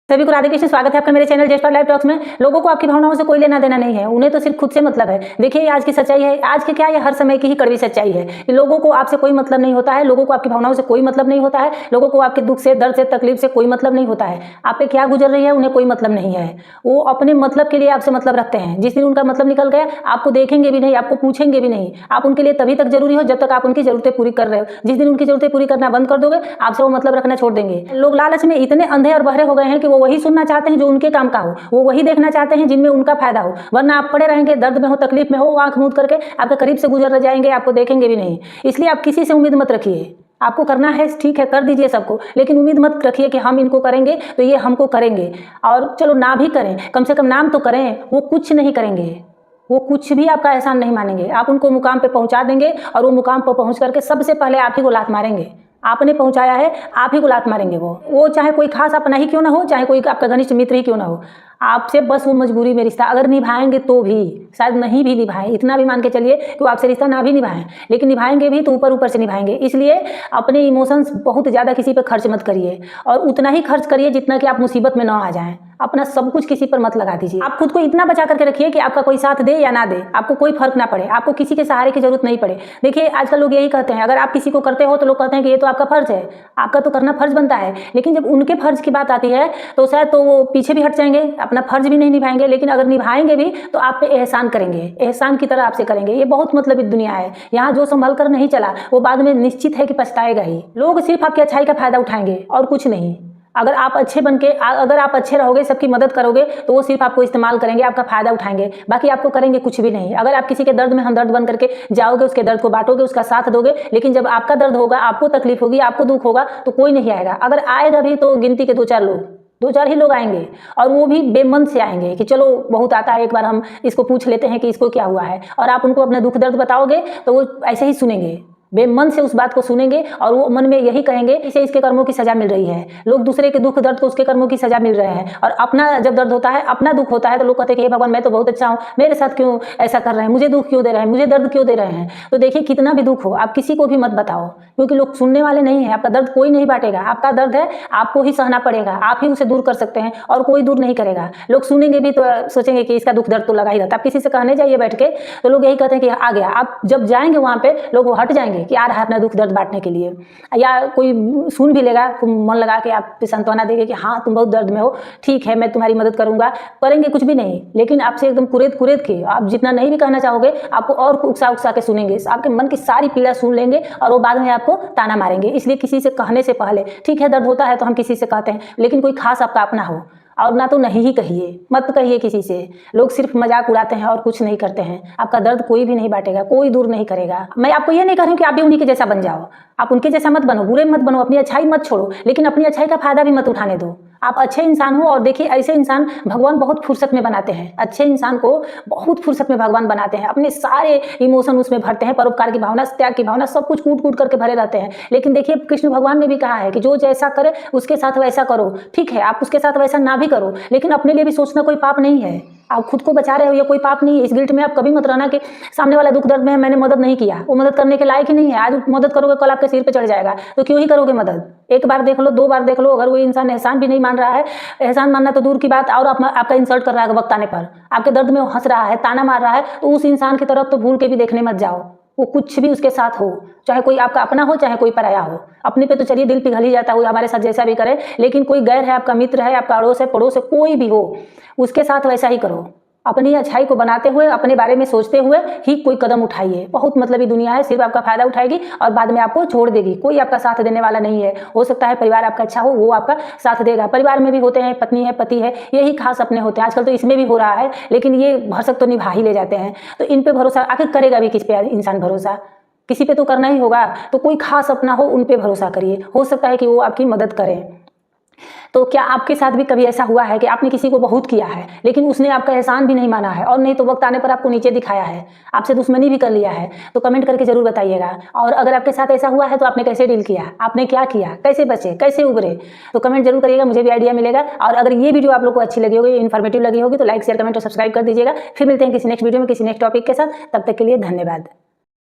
सभी को राधे कृष्ण, स्वागत है आपका मेरे channel just for life talks में। लोगों को आपकी भावनाओं से कोई लेना देना नहीं है, उन्हें तो सिर्फ खुद से मतलब है। देखिए आज की सच्चाई है, आज के क्या ये हर समय की ही कड़वी सच्चाई है कि लोगों को आपसे कोई मतलब नहीं होता है, लोगों को आपकी भावनाओं से कोई मतलब नहीं होता है, लोगों को आपके दुख से, दर्द से, तकलीफ से कोई मतलब नहीं होता है। आप पे क्या गुजर रही है उन्हें कोई मतलब नहीं है। वो अपने मतलब के लिए आपसे मतलब रखते हैं। जिस दिन उनका मतलब निकल गया आपको देखेंगे भी नहीं, आपको पूछेंगे भी नहीं। आप उनके लिए तभी तक जरूरी हो जब तक आप उनकी जरूरतें पूरी कर रहे हो। जिस दिन उनकी जरूरतें पूरी करना बंद कर दोगे आपसे वो मतलब रखना छोड़ देंगे। लोग लालच में इतने अंधे और बहरे हो गए हैं कि वो वही सुनना चाहते हैं जो उनके काम का हो, वो वही देखना चाहते हैं जिनमें उनका फायदा हो। वरना आप पड़े रहेंगे, दर्द में हो, तकलीफ में हो, आंख मूंद करके आपके करीब से गुजर जाएंगे, आपको देखेंगे भी नहीं। इसलिए आप किसी से उम्मीद मत रखिए। आपको करना है ठीक है, कर दीजिए सबको, लेकिन उम्मीद मत रखिए कि हम इनको करेंगे तो ये हमको करेंगे। और चलो ना भी करें, कम से कम नाम तो करें। वो कुछ नहीं करेंगे, वो कुछ भी आपका एहसान नहीं मानेंगे। आप उनको मुकाम पे पहुंचा देंगे और वो मुकाम पर पहुंच करके सबसे पहले आप ही को लात मारेंगे। आपने पहुंचाया है, आप ही को लात मारेंगे। वो चाहे कोई खास अपना ही क्यों ना हो, चाहे कोई आपका घनिष्ठ मित्र ही क्यों ना हो, आपसे बस वो मजबूरी में रिश्ता अगर निभाएंगे तो भी, शायद नहीं भी निभाएं, इतना भी मान के चलिए कि वो आपसे रिश्ता ना भी निभाएं, लेकिन निभाएंगे भी तो ऊपर ऊपर से निभाएंगे। इसलिए अपने इमोशंस बहुत ज़्यादा किसी पर खर्च मत करिए, और उतना ही खर्च करिए जितना कि आप मुसीबत में ना आ जाएं। अपना सब कुछ किसी पर मत लगा दीजिए। आप खुद को इतना बचा करके रखिए कि आपका कोई साथ दे या ना दे, आपको कोई फर्क ना पड़े, आपको किसी के सहारे की जरूरत नहीं पड़े। देखिए आजकल लोग यही कहते हैं, अगर आप किसी को करते हो तो लोग कहते हैं कि ये तो आपका फर्ज है, आपका तो करना फर्ज बनता है। लेकिन जब उनके फर्ज की बात आती है तो शायद तो वो पीछे भी हट जाएंगे, अपना फर्ज भी नहीं निभाएंगे। लेकिन अगर निभाएंगे भी तो आप पे एहसान करेंगे, एहसान की तरह आपसे करेंगे। ये बहुत मतलबी दुनिया है। यहाँ जो संभल कर नहीं चला वो बाद में निश्चित है कि पछताएगा ही। लोग सिर्फ आपकी अच्छाई का फायदा उठाएंगे और कुछ नहीं। अगर आप अच्छे रहोगे, सबकी मदद करोगे, तो वो सिर्फ आपको इस्तेमाल करेंगे, आपका फायदा उठाएंगे, बाकी आपको करेंगे कुछ भी नहीं। अगर आप किसी के दर्द में हमदर्द बन करके जाओगे, उसके दर्द को बांटोगे, उसका साथ दोगे, लेकिन जब आपका दर्द होगा, आपको तकलीफ होगी, आपको दुख होगा, तो कोई नहीं आएगा। अगर आएगा भी तो गिनती के दो चार ही लोग आएंगे, और वो भी बेमन से आएंगे कि चलो बहुत आता है, एक बार हम इसको पूछ लेते हैं कि इसको क्या हुआ है। और आप उनको अपना दुख दर्द बताओगे तो वो ऐसे ही सुनेंगे, बेमन से उस बात को सुनेंगे, और वो मन में यही कहेंगे इसे इसके कर्मों की सजा मिल रही है। लोग दूसरे के दुख दर्द को उसके कर्मों की सजा मिल रहे हैं, और अपना जब दर्द होता है, अपना दुख होता है, तो लोग कहते हैं कि हे भगवान मैं तो बहुत अच्छा हूँ, मेरे साथ क्यों ऐसा कर रहे हैं, मुझे दुख क्यों दे रहे हैं, मुझे दर्द क्यों दे रहे हैं। तो देखिए कितना भी दुख हो आप किसी को भी मत बताओ, क्योंकि लोग सुनने वाले नहीं है। आपका दर्द कोई नहीं बांटेगा, आपका दर्द है आपको ही सहना पड़ेगा, आप ही उसे दूर कर सकते हैं और कोई दूर नहीं करेगा। लोग सुनेंगे भी तो सोचेंगे कि इसका दुख दर्द तो लगा ही रहता। आप किसी से कहने जाइए बैठ के तो लोग यही कहते हैं कि आ गया। आप जब जाएंगे वहाँ पे लोग हट जाएंगे कि आ रहा है अपना दुख दर्द बांटने के लिए, या कोई सुन भी लेगा तो मन लगा के आप पे सांत्वना देंगे कि हाँ तुम बहुत दर्द में हो, ठीक है मैं तुम्हारी मदद करूंगा। करेंगे कुछ भी नहीं, लेकिन आपसे एकदम कुरेद के आप जितना नहीं भी कहना चाहोगे आपको और उकसा के सुनेंगे, आपके मन की सारी पीड़ा सुन लेंगे और वो बाद में आपको ताना मारेंगे। इसलिए किसी से कहने से पहले, ठीक है दर्द होता है तो हम किसी से कहते हैं, लेकिन कोई खास आपका अपना हो, और ना तो नहीं ही कहिए, मत कहिए किसी से। लोग सिर्फ मजाक उड़ाते हैं और कुछ नहीं करते हैं। आपका दर्द कोई भी नहीं बांटेगा, कोई दूर नहीं करेगा। मैं आपको ये नहीं कह रही हूँ कि आप भी उन्हीं के जैसा बन जाओ, आप उनके जैसा मत बनो, बुरे मत बनो, अपनी अच्छाई मत छोड़ो, लेकिन अपनी अच्छाई का फायदा भी मत उठाने दो। आप अच्छे इंसान हो, और देखिए ऐसे इंसान भगवान बहुत फुर्सत में बनाते हैं। अच्छे इंसान को बहुत फुर्सत में भगवान बनाते हैं, अपने सारे इमोशन उसमें भरते हैं, परोपकार की भावना, त्याग की भावना, सब कुछ कूट करके भरे रहते हैं। लेकिन देखिए कृष्ण भगवान ने भी कहा है कि जो जैसा करे उसके साथ वैसा करो। ठीक है आप उसके साथ वैसा ना भी करो, लेकिन अपने लिए भी सोचना कोई पाप नहीं है। आप खुद को बचा रहे हो, ये कोई पाप नहीं है। इस गिल्ट में आप कभी मत रहना कि सामने वाला दुख दर्द में है, मैंने मदद नहीं किया। वो मदद करने के लायक ही नहीं है। आज मदद करोगे कल आपके सिर पे चढ़ जाएगा, तो क्यों ही करोगे मदद। एक बार देख लो, 2 बार देख लो, अगर वो इंसान एहसान भी नहीं मान रहा है, एहसान मानना तो दूर की बात, और आपका इंसल्ट कर रहा है वक्त आने पर, आपके दर्द में वो हंस रहा है, ताना मार रहा है, तो उस इंसान की तरफ तो भूल के भी देखने मत जाओ। वो कुछ भी उसके साथ हो, चाहे कोई आपका अपना हो चाहे कोई पराया हो। अपने पे तो चलिए दिल पिघल ही जाता है, हमारे साथ जैसा भी करे, लेकिन कोई गैर है, आपका मित्र है, आपका अड़ोस है, पड़ोस है, कोई भी हो, उसके साथ वैसा ही करो। अपनी अच्छाई को बनाते हुए, अपने बारे में सोचते हुए ही कोई कदम उठाइए। बहुत मतलबी दुनिया है, सिर्फ आपका फायदा उठाएगी और बाद में आपको छोड़ देगी। कोई आपका साथ देने वाला नहीं है। हो सकता है परिवार आपका अच्छा हो, वो आपका साथ देगा। परिवार में भी होते हैं, पत्नी है, पति है, यही खास अपने होते हैं। आजकल तो इसमें भी हो रहा है, लेकिन ये भरसक तो निभा ही ले जाते हैं। तो इन पे भरोसा आखिर करेगा भी किस पे इंसान भरोसा, किसी पे तो करना ही होगा। तो कोई खास अपना हो, उन पे भरोसा करिए, हो सकता है कि वो आपकी मदद करें। तो क्या आपके साथ भी कभी ऐसा हुआ है कि आपने किसी को बहुत किया है, लेकिन उसने आपका एहसान भी नहीं माना है, और नहीं तो वक्त आने पर आपको नीचे दिखाया है, आपसे दुश्मनी भी कर लिया है? तो कमेंट करके जरूर बताइएगा। और अगर आपके साथ ऐसा हुआ है तो आपने कैसे डील किया, आपने क्या किया, कैसे बचे, कैसे उभरे, तो कमेंट जरूर करिएगा, मुझे भी आइडिया मिलेगा। और अगर ये वीडियो आप लोग को अच्छी लगी होगी, इन्फॉर्मेटिव लगी होगी, तो लाइक शेयर कमेंट और सब्सक्राइब कर दीजिएगा। फिर मिलते हैं किसी नेक्स्ट वीडियो में किसी नेक्स्ट टॉपिक के साथ। तब तक के लिए धन्यवाद।